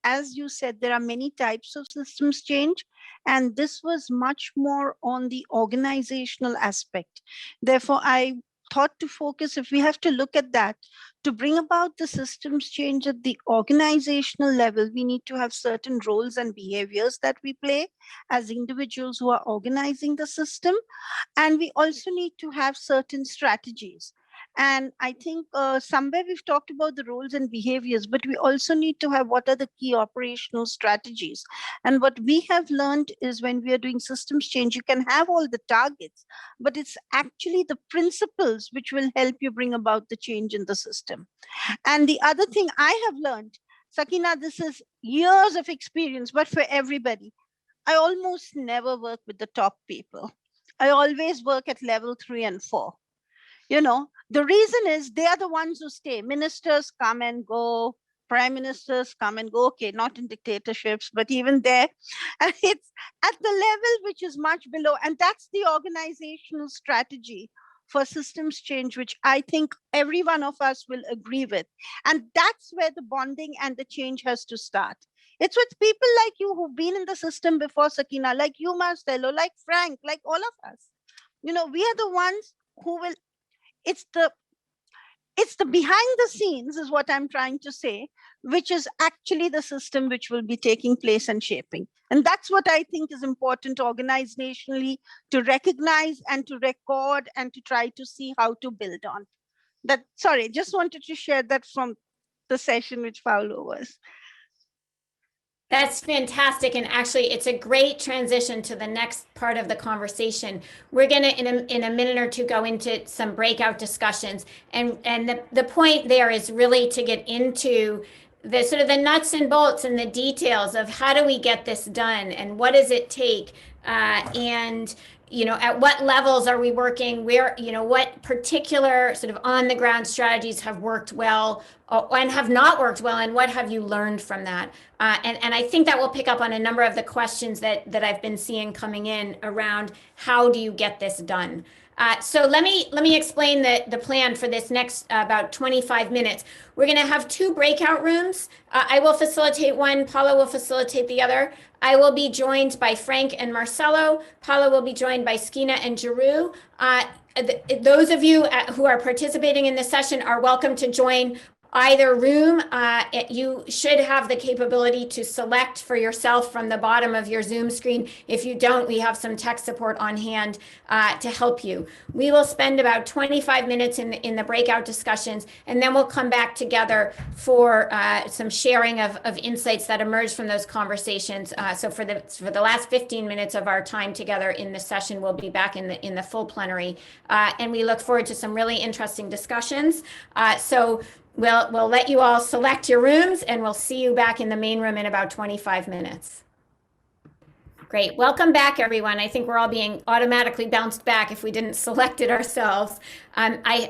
as you said, there are many types of systems change, and this was much more on the organizational aspect. Therefore, I thought to focus, if we have to look at that, to bring about the systems change at the organizational level, we need to have certain roles and behaviors that we play as individuals who are organizing the system. And we also need to have certain strategies. And I think somewhere we've talked about the roles and behaviors, but we also need to have what are the key operational strategies. And what we have learned is when we are doing systems change, you can have all the targets, but it's actually the principles which will help you bring about the change in the system. And the other thing I have learned, Sakina, this is years of experience, but for everybody, I almost never work with the top people. I always work at level 3 and 4. You know, the reason is they are the ones who stay. Ministers come and go, prime ministers come and go. Okay, not in dictatorships, but even there. And it's at the level which is much below. And that's the organizational strategy for systems change, which I think every one of us will agree with. And that's where the bonding and the change has to start. It's with people like you who've been in the system before, Sakina, like you, Marcelo, like Frank, like all of us. You know, we are the ones who will, it's the behind the scenes is what I'm trying to say, which is actually the system which will be taking place and shaping. And that's what I think is important organizationally to recognize and to record and to try to see how to build on. That, sorry, just wanted to share that from the session which Paulo was. That's fantastic. And actually, it's a great transition to the next part of the conversation. We're going to, in a minute or two, go into some breakout discussions. And the point there is really to get into the sort of the nuts and bolts and the details of how do we get this done and what does it take, and you know, at what levels are we working, where, you know, what particular sort of on the ground strategies have worked well and have not worked well, and what have you learned from that? And I think that will pick up on a number of the questions that I've been seeing coming in around how do you get this done? So let me explain the plan for this next about 25 minutes. We're going to have 2 breakout rooms. I will facilitate one. Paula will facilitate the other. I will be joined by Frank and Marcelo. Paula will be joined by Skina and Jeru. Those of you who are participating in this session are welcome to join either room. You should have the capability to select for yourself from the bottom of your Zoom screen. If you don't, we have some tech support on hand to help you. We will spend about 25 minutes in the breakout discussions, and then we'll come back together for some sharing of insights that emerge from those conversations. So for the last 15 minutes of our time together in the session, we'll be back in the full plenary, and we look forward to some really interesting discussions. So we'll let you all select your rooms, and we'll see you back in the main room in about 25 minutes. Great. Welcome back, everyone. I think we're all being automatically bounced back if we didn't select it ourselves.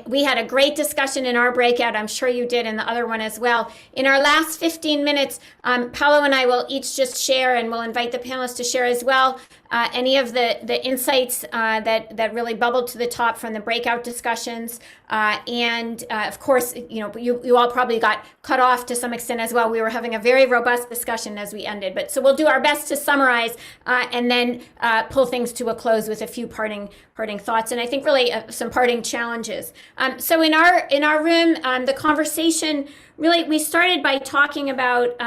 We had a great discussion in our breakout. I'm sure you did in the other one as well. In our last 15 minutes, Paolo and I will each just share, and we'll invite the panelists to share as well, any of the insights that really bubbled to the top from the breakout discussions. And of course, you all probably got cut off to some extent as well. We were having a very robust discussion as we ended. But so we'll do our best to summarize and then pull things to a close with a few parting thoughts, and I think really some parting challenges. So in our room, the conversation really, we started by talking about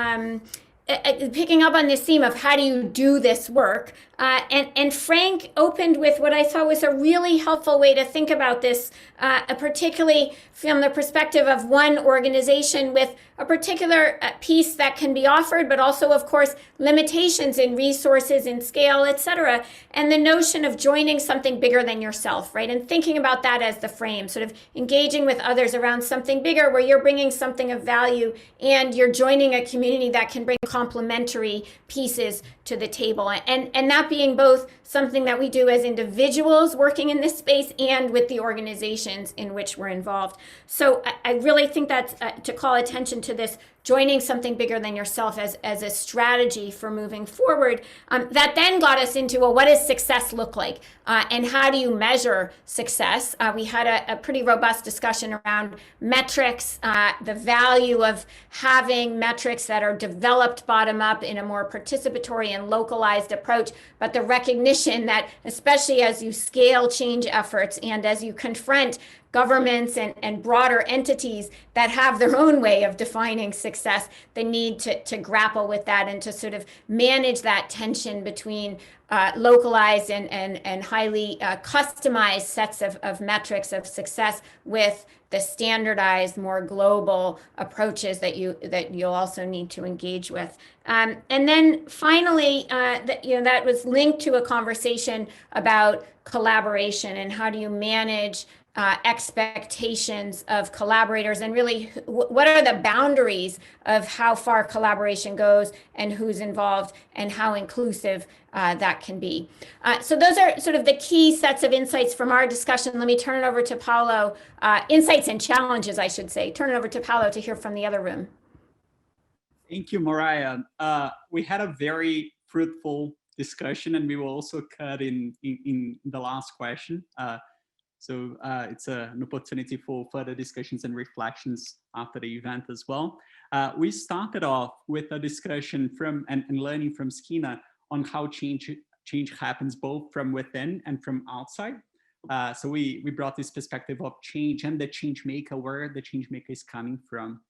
picking up on this theme of how do you do this work. And Frank opened with what I thought was a really helpful way to think about this, particularly from the perspective of one organization with a particular piece that can be offered, but also, of course, limitations in resources, in scale, et cetera, and the notion of joining something bigger than yourself, right? And thinking about that as the frame, sort of engaging with others around something bigger where you're bringing something of value and you're joining a community that can bring complementary pieces to the table. And that being both something that we do as individuals working in this space and with the organizations in which we're involved. So I really think that's to call attention to this, joining something bigger than yourself as a strategy for moving forward. That then got us into, well, what does success look like? And how do you measure success? We had a pretty robust discussion around metrics, the value of having metrics that are developed bottom up in a more participatory and localized approach, but the recognition that especially as you scale change efforts and as you confront governments and broader entities that have their own way of defining success, the need to grapple with that and to sort of manage that tension between localized and highly customized sets of metrics of success with the standardized, more global approaches that you'll also need to engage with. And then finally, that was linked to a conversation about collaboration and how do you manage expectations of collaborators, and really what are the boundaries of how far collaboration goes and who's involved and how inclusive that can be. So those are sort of the key sets of insights from our discussion. Let me turn it over to Paolo. Insights and challenges, I should say. Turn it over to Paolo to hear from the other room. Thank you, Mariah. We had a very fruitful discussion, and we will also cut in the last question. So it's an opportunity for further discussions and reflections after the event as well. We started off with a discussion and learning from Skina on how change happens both from within and from outside. So we brought this perspective of change and the change maker, where the change maker is coming from.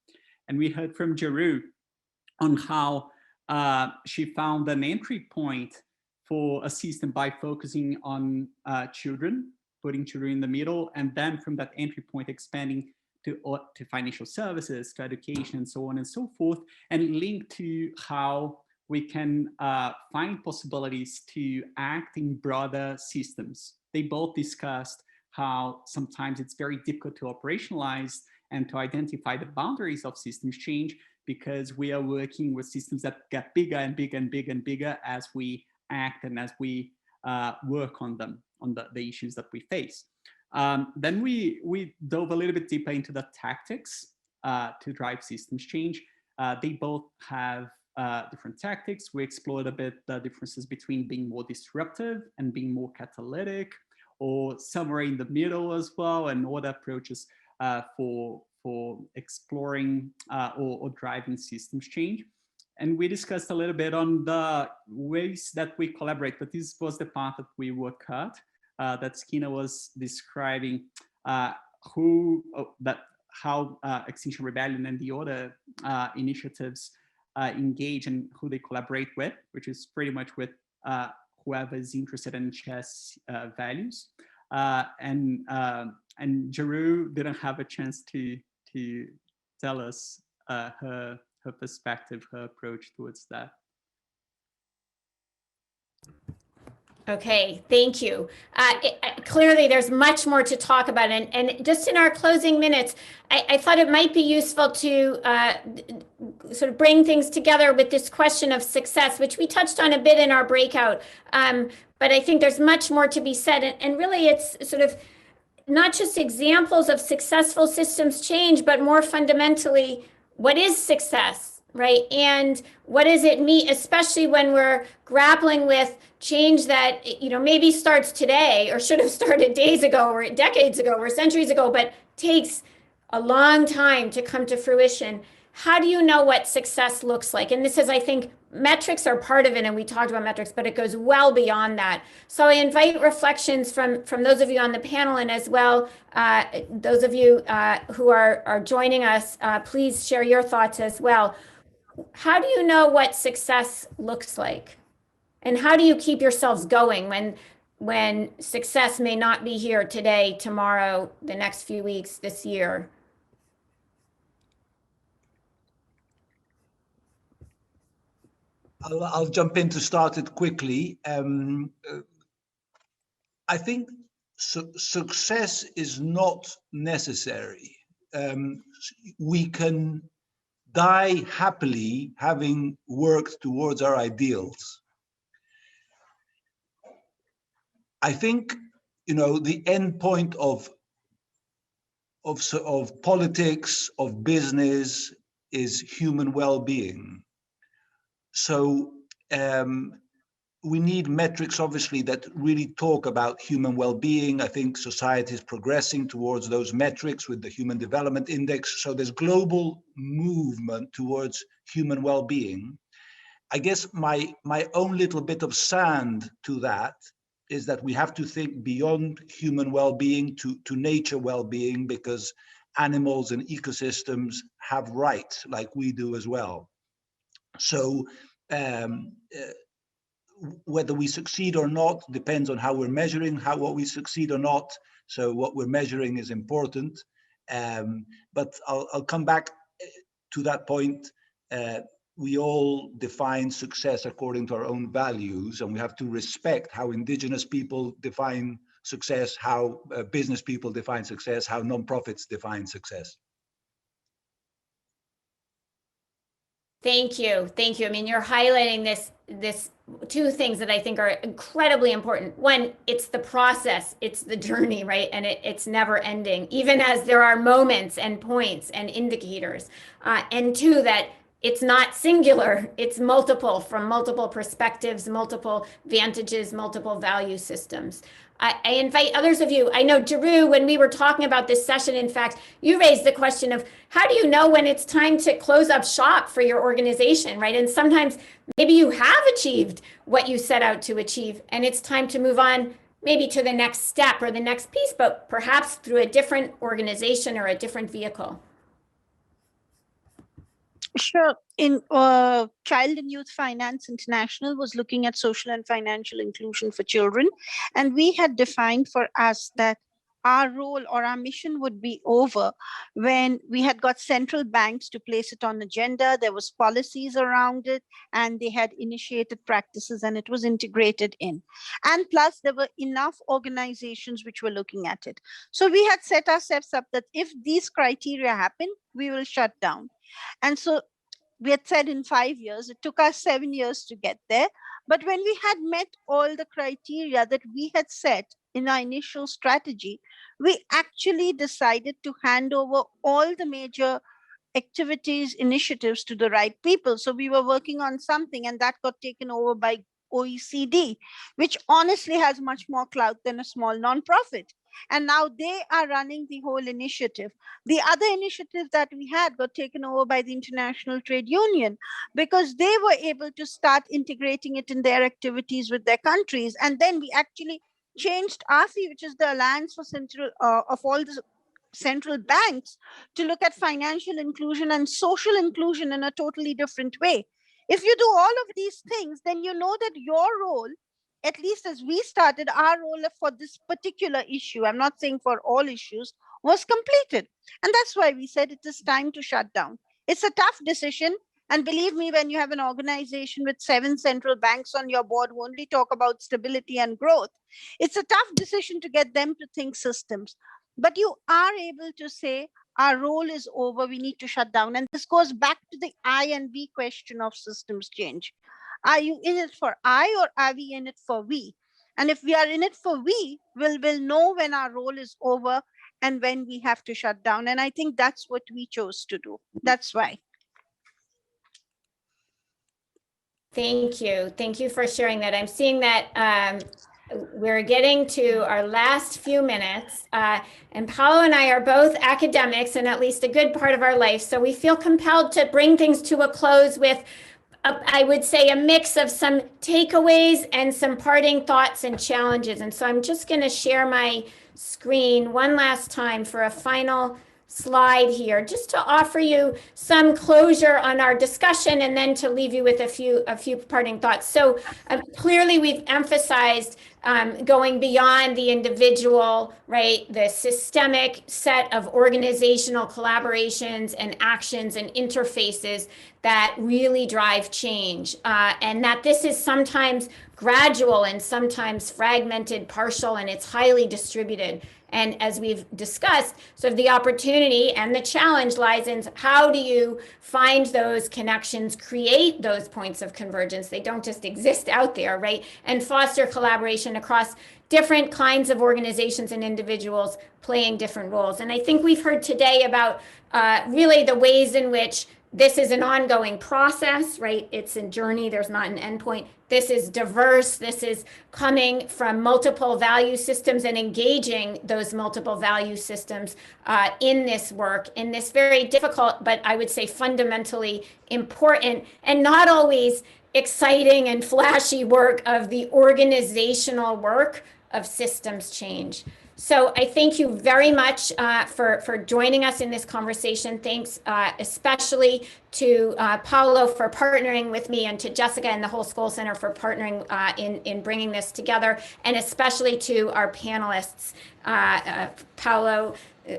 And we heard from Jeru on how she found an entry point for a system by focusing on children, putting children in the middle, and then from that entry point expanding to financial services, to education, and so on and so forth, and link to how we can find possibilities to act in broader systems. They both discussed how sometimes it's very difficult to operationalize and to identify the boundaries of systems change, because we are working with systems that get bigger and bigger and bigger and bigger as we act and as we work on them, on the issues that we face. Then we dove a little bit deeper into the tactics to drive systems change. They both have different tactics. We explored a bit the differences between being more disruptive and being more catalytic, or somewhere in the middle as well, and other approaches for exploring or driving systems change. And we discussed a little bit on the ways that we collaborate, but this was the part that we were cut, that Skinner was describing how Extinction Rebellion and the other initiatives engage and who they collaborate with, which is pretty much with whoever is interested in chess values. And Jeru didn't have a chance to tell us her perspective, her approach towards that. Okay, thank you. Clearly, there's much more to talk about. And just in our closing minutes, I thought it might be useful to sort of bring things together with this question of success, which we touched on a bit in our breakout. But I think there's much more to be said. And really, it's sort of not just examples of successful systems change, but more fundamentally, what is success, right? And what does it mean, especially when we're grappling with change that, maybe starts today or should have started days ago or decades ago or centuries ago, but takes a long time to come to fruition. How do you know what success looks like? And this is, I think, metrics are part of it, and we talked about metrics, but it goes well beyond that. So I invite reflections from those of you on the panel, and as well, those of you who are joining us, please share your thoughts as well. How do you know what success looks like? And how do you keep yourselves going when success may not be here today, tomorrow, the next few weeks, this year? I'll jump in to start it quickly. I think success is not necessary. We can die happily having worked towards our ideals. I think, the end point of politics, of business, is human well-being. So we need metrics, obviously, that really talk about human well-being. I think society is progressing towards those metrics with the Human Development Index. So there's global movement towards human well-being. I guess my own little bit of sand to that is that we have to think beyond human well-being to nature well-being, because animals and ecosystems have rights like we do as well. So whether we succeed or not depends on how we're measuring what we succeed or not. So what we're measuring is important. But I'll come back to that point. We all define success according to our own values, and we have to respect how indigenous people define success, how business people define success, how nonprofits define success. Thank you. Thank you. I mean, you're highlighting this two things that I think are incredibly important. One, it's the process, it's the journey, right? And it's never ending, even as there are moments and points and indicators. And two, that it's not singular, it's multiple, from multiple perspectives, multiple vantages, multiple value systems. I invite others of you. I know, Jeru, when we were talking about this session, in fact, you raised the question of how do you know when it's time to close up shop for your organization, right? And sometimes maybe you have achieved what you set out to achieve, and it's time to move on maybe to the next step or the next piece, but perhaps through a different organization or a different vehicle. Sure. In Child and Youth Finance International was looking at social and financial inclusion for children. And we had defined for us that our role or our mission would be over when we had got central banks to place it on agenda. There was policies around it, and they had initiated practices, and it was integrated in. And plus, there were enough organizations which were looking at it. So we had set ourselves up that if these criteria happen, we will shut down. And so we had said in 5 years, it took us 7 years to get there. But when we had met all the criteria that we had set in our initial strategy, we actually decided to hand over all the major activities, initiatives to the right people. So we were working on something, and that got taken over by OECD, which honestly has much more clout than a small nonprofit. And now they are running the whole initiative. The other initiatives that we had were taken over by the International Trade Union because they were able to start integrating it in their activities with their countries. And then we actually changed AFI, which is the Alliance for Central of all the central banks, to look at financial inclusion and social inclusion in a totally different way. If you do all of these things, then you know that your role, at least as we started, our role for this particular issue, I'm not saying for all issues, was completed. And that's why we said it is time to shut down. It's a tough decision. And believe me, when you have an organization with 7 central banks on your board who only talk about stability and growth, it's a tough decision to get them to think systems. But you are able to say, our role is over, we need to shut down. And this goes back to the I and we question of systems change. Are you in it for I, or are we in it for we? And if we are in it for we, we'll know when our role is over and when we have to shut down. And I think that's what we chose to do. That's why. Thank you. Thank you for sharing that. I'm seeing that we're getting to our last few minutes, and Paulo and I are both academics in at least a good part of our life. So we feel compelled to bring things to a close with, I would say, a mix of some takeaways and some parting thoughts and challenges. And so I'm just going to share my screen one last time for a final slide here, just to offer you some closure on our discussion and then to leave you with a few parting thoughts. So clearly we've emphasized going beyond the individual, right? The systemic set of organizational collaborations and actions and interfaces that really drive change, and that this is sometimes gradual and sometimes fragmented, partial, and it's highly distributed. And as we've discussed, sort of the opportunity and the challenge lies in how do you find those connections, create those points of convergence. They don't just exist out there, right? And foster collaboration across different kinds of organizations and individuals playing different roles. And I think we've heard today about really the ways in which this is an ongoing process, right? It's a journey. There's not an endpoint. This is diverse. This is coming from multiple value systems and engaging those multiple value systems in this work, in this very difficult, but I would say fundamentally important and not always exciting and flashy work of the organizational work of systems change. So I thank you very much for joining us in this conversation. Thanks especially to Paulo for partnering with me, and to Jessica and the whole Skoll Center for partnering in bringing this together, and especially to our panelists, Paulo,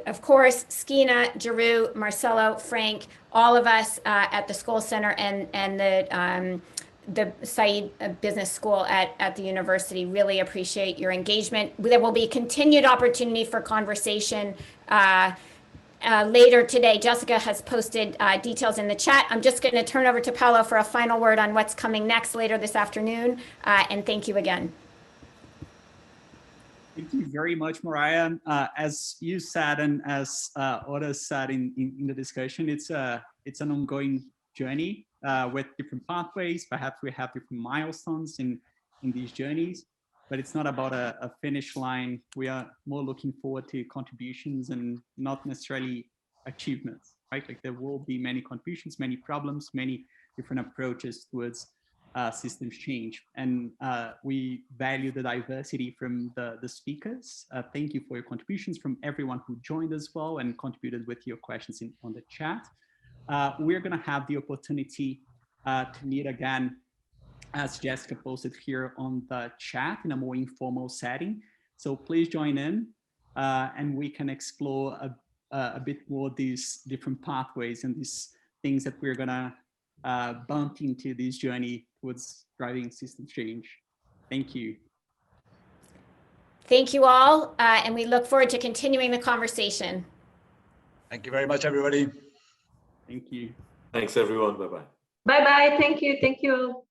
of course, Skina, Jeru, Marcelo, Frank, all of us at the Skoll Center and the Said Business School at the university. Really appreciate your engagement. There will be continued opportunity for conversation later today. Jessica has posted details in the chat. I'm just going to turn over to Paulo for a final word on what's coming next later this afternoon. And thank you again. Thank you very much, Mariah. As you said, and as others said in the discussion, it's an ongoing journey with different pathways. Perhaps we have different milestones in these journeys, but it's not about a finish line. We are more looking forward to contributions and not necessarily achievements, right? Like there will be many contributions, many problems, many different approaches towards systems change. And we value the diversity from the speakers. Thank you for your contributions, from everyone who joined as well and contributed with your questions on the chat. We're going to have the opportunity to meet again, as Jessica posted here on the chat, in a more informal setting. So please join in and we can explore a bit more these different pathways and these things that we're going to bump into this journey towards driving system change. Thank you. Thank you all, and we look forward to continuing the conversation. Thank you very much, everybody. Thank you. Thanks, everyone. Bye-bye. Bye-bye. Thank you. Thank you.